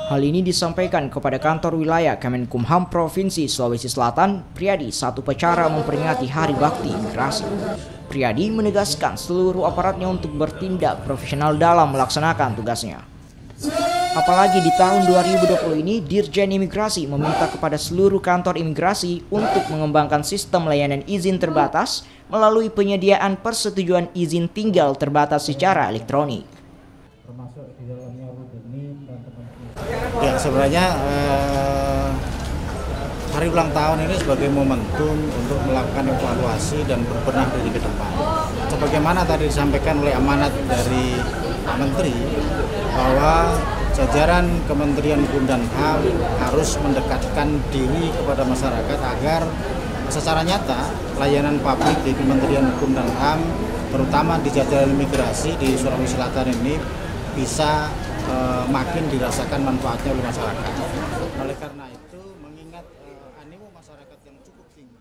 Hal ini disampaikan kepada kantor wilayah Kemenkumham Provinsi Sulawesi Selatan, Priadi, saat upacara memperingati Hari Bakti Imigrasi. Priadi menegaskan seluruh aparatnya untuk bertindak profesional dalam melaksanakan tugasnya. Apalagi di tahun 2020 ini, Dirjen Imigrasi meminta kepada seluruh kantor imigrasi untuk mengembangkan sistem layanan izin terbatas melalui penyediaan persetujuan izin tinggal terbatas secara elektronik. Ya, sebenarnya hari ulang tahun ini sebagai momentum untuk melakukan evaluasi dan berbenah diri ke depan. Sebagaimana tadi disampaikan oleh amanat dari Pak Menteri bahwa jajaran Kementerian Hukum dan HAM harus mendekatkan diri kepada masyarakat agar secara nyata layanan publik di Kementerian Hukum dan HAM, terutama di jajaran imigrasi di Sulawesi Selatan ini bisa makin dirasakan manfaatnya oleh masyarakat. Oleh karena itu, mengingat animo masyarakat yang cukup tinggi,